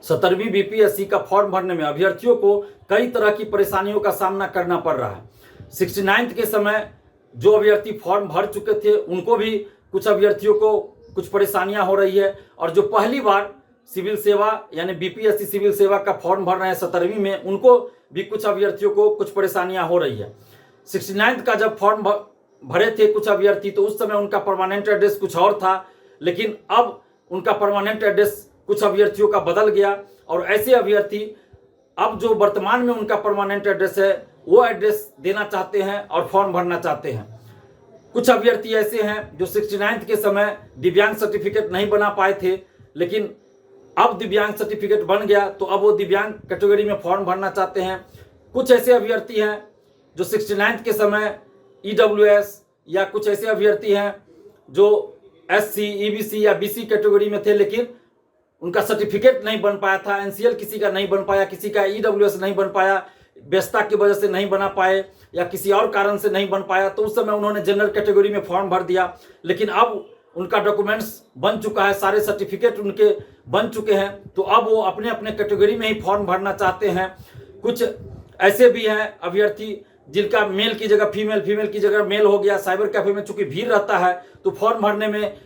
17वीं BPSC का form भरने में अभ्यर्थियों को कई तरह की परेशानियों का सामना करना पड़ रहा है। 69th के समय जो अभ्यर्थी फॉर्म भर चुके थे उनको भी कुछ अभ्यर्थियों को कुछ परेशानियां हो रही है, और जो पहली बार सिविल सेवा यानी बीपीएससी सिविल सेवा का फॉर्म भर रहे हैं 17वीं में, उनको भी कुछ अभ्यर्थियों को कुछ परेशानियां हो रही है। 69th का जब फॉर्म भरे थे कुछ अभ्यर्थी, तो उस समय उनका परमानेंट एड्रेस कुछ और था, लेकिन अब उनका परमानेंट एड्रेस कुछ अभ्यर्थियों का बदल गया, और ऐसे अभ्यर्थी अब जो वर्तमान में उनका परमानेंट एड्रेस है वो एड्रेस देना चाहते हैं और फॉर्म भरना चाहते हैं। कुछ अभ्यर्थी ऐसे हैं जो 69th के समय दिव्यांग सर्टिफिकेट नहीं बना पाए थे, लेकिन अब दिव्यांग सर्टिफिकेट बन गया तो अब वो दिव्यांग कैटेगरी में फॉर्म भरना चाहते हैं। कुछ ऐसे अभ्यर्थी हैं जो 69th के समय ईडब्ल्यूएस, या कुछ ऐसे अभ्यर्थी हैं जो एससी, ईबीसी या बीसी कैटेगरी में थे, लेकिन उनका सर्टिफिकेट नहीं बन पाया था। एनसीएल किसी का नहीं बन पाया, किसी का ईडब्ल्यूएस नहीं बन पाया, व्यस्तता की वजह से नहीं बना पाए या किसी और कारण से नहीं बन पाया, तो उस समय उन्होंने जनरल कैटेगरी में फॉर्म भर दिया। लेकिन अब उनका डॉक्यूमेंट्स बन चुका है, सारे सर्टिफिकेट उनके बन चुके हैं, तो अब वो अपने अपने कैटेगरी में ही फॉर्म भरना चाहते हैं। कुछ ऐसे भी हैं अभ्यर्थी जिनका मेल की जगह फीमेल, फीमेल की जगह मेल हो गया। साइबर कैफे में चूंकि भीड़ रहता है तो फॉर्म भरने में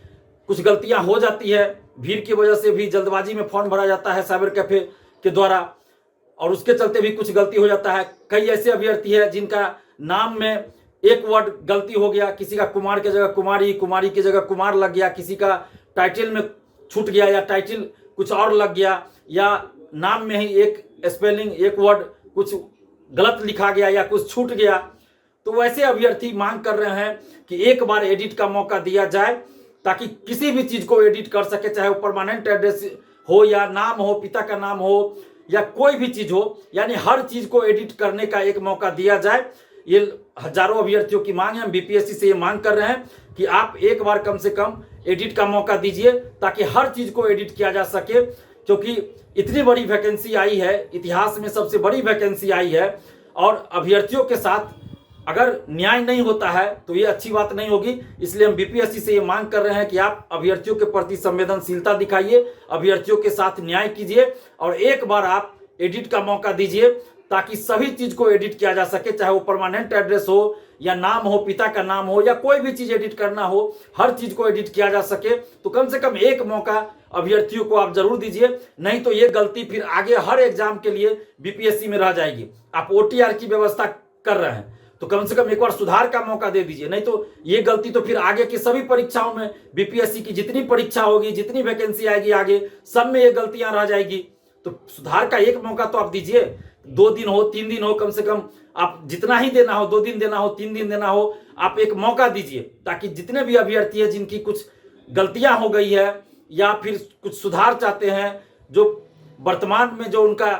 कुछ गलतियां हो जाती है, भीड़ की वजह से भी जल्दबाजी में फॉर्म भरा जाता है साइबर कैफे के द्वारा, और उसके चलते भी कुछ गलती हो जाता है। कई ऐसे अभ्यर्थी है जिनका नाम में एक वर्ड गलती हो गया, किसी का कुमार की जगह कुमारी, कुमारी की जगह कुमार लग गया, किसी का टाइटल में छूट गया या टाइटल कुछ और लग गया, या नाम में ही एक स्पेलिंग, एक वर्ड कुछ गलत लिखा गया या कुछ छूट गया। तो वैसे अभ्यर्थी मांग कर रहे हैं कि एक बार एडिट का मौका दिया जाए, ताकि किसी भी चीज को एडिट कर सके, चाहे वो परमानेंट एड्रेस हो या नाम हो, पिता का नाम हो या कोई भी चीज हो, यानी हर चीज को एडिट करने का एक मौका दिया जाए। ये हजारों अभ्यर्थियों की मांग है। हम बीपीएससी से ये मांग कर रहे हैं कि आप एक बार कम से कम एडिट का मौका दीजिए, ताकि हर चीज को एडिट किया जा सके, क्योंकि इतनी बड़ी वैकेंसी आई है, इतिहास में सबसे बड़ी वैकेंसी आई है, और अभ्यर्थियों के साथ अगर न्याय नहीं होता है तो ये अच्छी बात नहीं होगी। इसलिए हम बीपीएससी से ये मांग कर रहे हैं कि आप अभ्यर्थियों के प्रति संवेदनशीलता दिखाइए, अभ्यर्थियों के साथ न्याय कीजिए, और एक बार आप एडिट का मौका दीजिए, ताकि सभी चीज को एडिट किया जा सके, चाहे वो परमानेंट एड्रेस हो या नाम हो, पिता का नाम हो, या कोई भी चीज एडिट करना हो, हर चीज को एडिट किया जा सके। तो कम से कम एक मौका अभ्यर्थियों को आप जरूर दीजिए, नहीं तो ये गलती फिर आगे हर एग्जाम के लिए बीपीएससी में रह जाएगी। आप ओटीआर की व्यवस्था कर रहे हैं तो कम से कम एक बार सुधार का मौका दे दीजिए, नहीं तो ये गलती तो फिर आगे की सभी परीक्षाओं में, बीपीएससी की जितनी परीक्षा होगी, जितनी वैकेंसी आएगी आगे, सब में ये गलतियां रह जाएगी। तो सुधार का एक मौका तो आप दीजिए, 2 दिन हो, 3 दिन हो, कम से कम आप जितना ही देना हो, 2 दिन देना हो, 3 दिन देना हो, आप एक मौका दीजिए, ताकि जितने भी अभ्यर्थी है जिनकी कुछ गलतियां हो गई है या फिर कुछ सुधार चाहते हैं, जो वर्तमान में जो उनका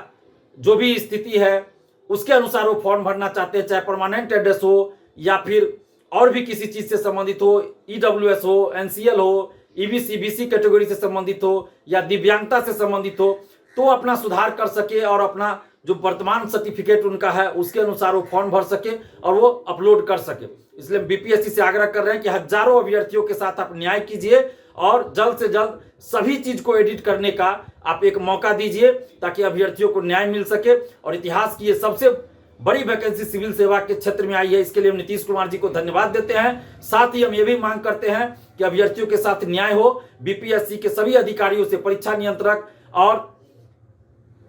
जो भी स्थिति है उसके अनुसार वो फॉर्म भरना चाहते हैं, चाहे परमानेंट एड्रेस हो या फिर और भी किसी चीज से संबंधित हो, ईडब्ल्यूएस हो, एनसीएल हो, ईबीसी, बीसी कैटेगरी से संबंधित हो या दिव्यांगता से संबंधित हो, तो अपना सुधार कर सके और अपना जो वर्तमान सर्टिफिकेट उनका है उसके अनुसार वो फॉर्म भर सके और वो अपलोड कर सके। इसलिए बीपीएससी से आग्रह कर रहे हैं कि हजारों अभ्यर्थियों के साथ आप न्याय कीजिए और जल्द से जल्द सभी चीज को एडिट करने का आप एक मौका दीजिए, ताकि अभ्यर्थियों को न्याय मिल सके। और इतिहास की ये सबसे बड़ी वैकेंसी सिविल सेवा के क्षेत्र में आई है, इसके लिए हम नीतीश कुमार जी को धन्यवाद देते हैं। साथ ही हम ये भी मांग करते हैं कि अभ्यर्थियों के साथ न्याय हो। बीपीएससी के सभी अधिकारियों से, परीक्षा नियंत्रक और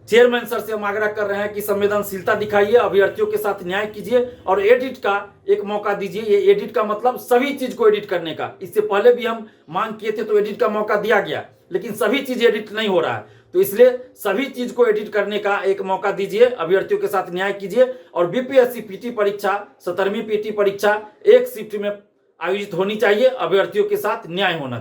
चेयरमैन सर से हम आग्रह कर रहे हैं कि संवेदनशीलता दिखाइए, अभ्यर्थियों के साथ न्याय कीजिए और एडिट का एक मौका दीजिए। ये एडिट का मतलब सभी चीज को एडिट करने का। इससे पहले भी हम मांग किए थे तो एडिट का मौका दिया गया, लेकिन सभी चीज एडिट नहीं हो रहा है। तो इसलिए सभी चीज को एडिट करने का एक मौका दीजिए, अभ्यर्थियों के साथ न्याय कीजिए। और बीपीएससी पीटी परीक्षा, 17वीं पीटी परीक्षा एक शिफ्ट में आयोजित होनी चाहिए, अभ्यर्थियों के साथ न्याय होना चाहिए।